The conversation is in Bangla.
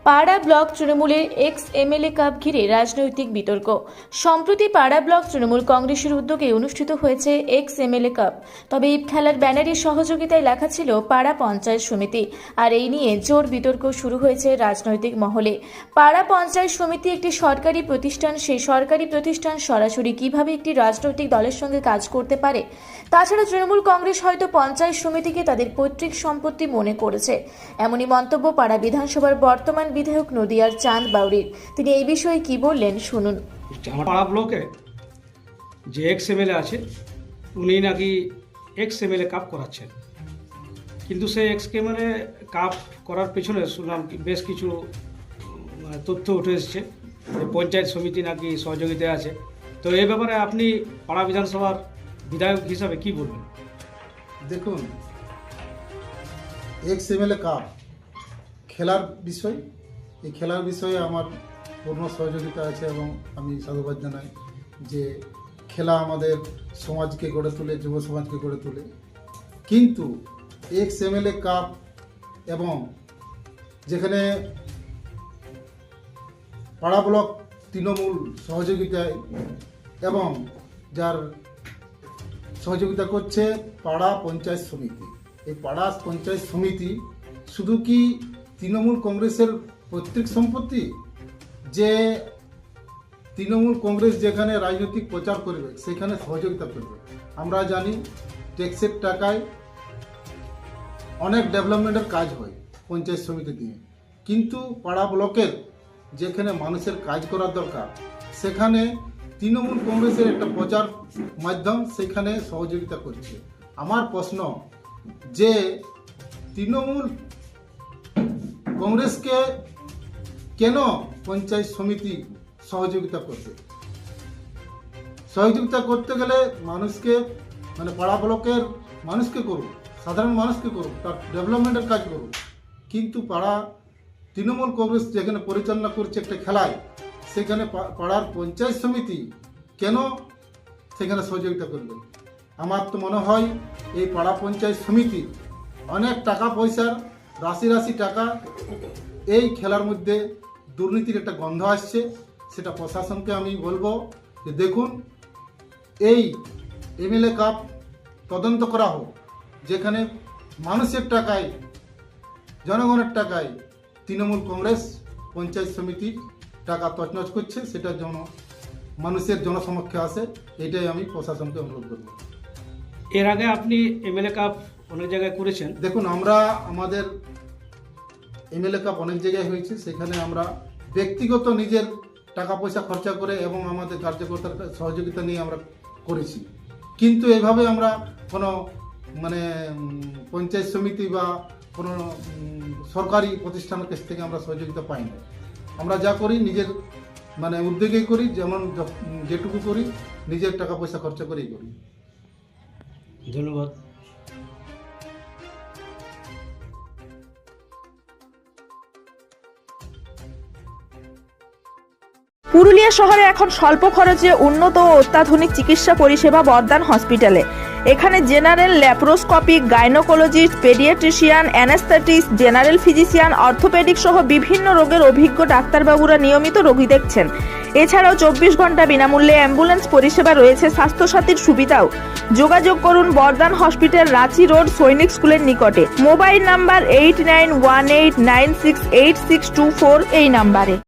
পাড়া ব্লক তৃণমূলের এক্স এমএলএ কাপ ঘিরে রাজনৈতিক বিতর্ক। সম্প্রতি পাড়া ব্লক তৃণমূল কংগ্রেসের উদ্যোগে অনুষ্ঠিত হয়েছে এক্স এমএলএ কাপ। তবে এই খেলার ব্যানারের সহযোগিতায় লেখা ছিল পাড়া পঞ্চায়েত সমিতি। আর এই নিয়ে জোর বিতর্ক শুরু হয়েছে রাজনৈতিক মহলে। পাড়া পঞ্চায়েত সমিতি একটি সরকারি প্রতিষ্ঠান, সেই সরকারি প্রতিষ্ঠান সরাসরি কিভাবে একটি রাজনৈতিক দলের সঙ্গে কাজ করতে পারে? তাছাড়া তৃণমূল কংগ্রেস হয়তো পঞ্চায়েত সমিতিকে তাদের পৈতৃক সম্পত্তি মনে করেছে, এমনই মন্তব্য পাড়া বিধানসভার বর্তমান বিধায়ক নদিয়ার চাঁদ বাউরির। তিনি এই বিষয়ে কি বললেন শুনুন। আমার পাড়া ব্লকে যে এক্স এমএলএ আছে উনি নাকি এক্স এমএলএ কাপ করাচ্ছেন, কিন্তু সেই এক্স এমএলএ কাপ করার পেছনে শুনলাম বেশ কিছু তথ্য উঠে এসেছে। পঞ্চায়েত সমিতি নাকি সহযোগিতায় আছে। তো এই ব্যাপারে আপনি পাড়া বিধানসভার বিধায়ক হিসাবে কি বলবেন? দেখুন, এক্স এমএলএ কাপ খেলার বিষয়, এই খেলার বিষয়ে আমার পূর্ণ সহযোগিতা আছে এবং আমি সাধুবাদ জানাই যে খেলা আমাদের সমাজকে গড়ে তোলে, যুব সমাজকে গড়ে তোলে। কিন্তু এক্স এমএলএ কাপ এবং যেখানে পাড়া ব্লক তৃণমূল সহযোগিতায় এবং যার সহযোগিতা করছে পাড়া পঞ্চায়েত সমিতি, এই পাড়া পঞ্চায়েত সমিতি শুধু কি তৃণমূল কংগ্রেসের পৈতৃক সম্পত্তি যে তৃণমূল কংগ্রেস যেখানে রাজনৈতিক প্রচার করবে সেখানে সহযোগিতা করবে? আমরা জানি ট্যাক্সের টাকায় অনেক ডেভেলপমেন্টের কাজ হয় পঞ্চায়েত সমিতি দিয়ে, কিন্তু পাড়া ব্লকের যেখানে মানুষের কাজ করার দরকার সেখানে তৃণমূল কংগ্রেসের একটা প্রচার মাধ্যম সেখানে সহযোগিতা করছে। আমার প্রশ্ন যে তৃণমূল কংগ্রেসকে কেন পঞ্চায়েত সমিতি সহযোগিতা করবে? সহযোগিতা করতে গেলে মানুষকে মানে পাড়া ব্লকের মানুষকে করুক, সাধারণ মানুষকে করুক, তার ডেভেলপমেন্টের কাজ করুক। কিন্তু পাড়া তৃণমূল কংগ্রেস যেখানে পরিচালনা করছে একটা খেলায়, সেখানে পাড়ার পঞ্চায়েত সমিতি কেন সেখানে সহযোগিতা করবে? আমার তো মনে হয় এই পাড়া পঞ্চায়েত সমিতি অনেক টাকা পয়সার রাশি রাশি টাকা এই খেলার মধ্যে দুর্নীতির একটা গন্ধ আসছে। সেটা প্রশাসনকে আমি বলবো যে দেখুন, এই এমএলএ কাপ তদন্ত করা হোক, যেখানে মানুষের টাকায়, জনগণের টাকায় তৃণমূল কংগ্রেস পঞ্চায়েত সমিতির টাকা তছনছ করছে, সেটা যেন মানুষের জনসমক্ষে আসে। এটাই আমি প্রশাসনকে অনুরোধ করব। এর আগে আপনি এমএলএ কাপ অনেক জায়গায় করেছেন। দেখুন, আমরা আমাদের এমএলএ কাপ অনেক জায়গায় হয়েছে, সেখানে আমরা ব্যক্তিগত নিজের টাকা পয়সা খরচা করে এবং আমাদের কার্যকর্তার সহযোগিতা নিয়ে আমরা করেছি। কিন্তু এভাবে আমরা কোনো মানে পঞ্চায়েত সমিতি বা কোনো সরকারি প্রতিষ্ঠানের কাছ থেকে আমরা সহযোগিতা পাই না। আমরা যা করি নিজের মানে উদ্যোগেই করি, যেমন যেটুকু করি নিজের টাকা পয়সা খরচা করেই করি। ধন্যবাদ। পুরুলিয়া শহরে এখন স্বল্প খরচে উন্নত ও অত্যাধুনিক চিকিৎসা পরিষেবা বর্দান হসপিটালে। এখানে general, laparoscopic, gynaecologist, paediatrician, anaesthetist, general physician, orthopaedic সহ বিভিন্ন রোগের অভিজ্ঞ ডাক্তারবাবুরা নিয়মিত রোগী দেখছেন। এছাড়াও 24 ঘন্টা বিনামূল্যে অ্যাম্বুলেন্স পরিষেবা রয়েছে, স্বাস্থ্যসাথীর সুবিধাও। যোগাযোগ করুন বর্দান হসপিটাল, রাঁচি রোড, সৈনিক স্কুলের নিকটে। মোবাইল নাম্বার 8918968624 এই নাম্বারে।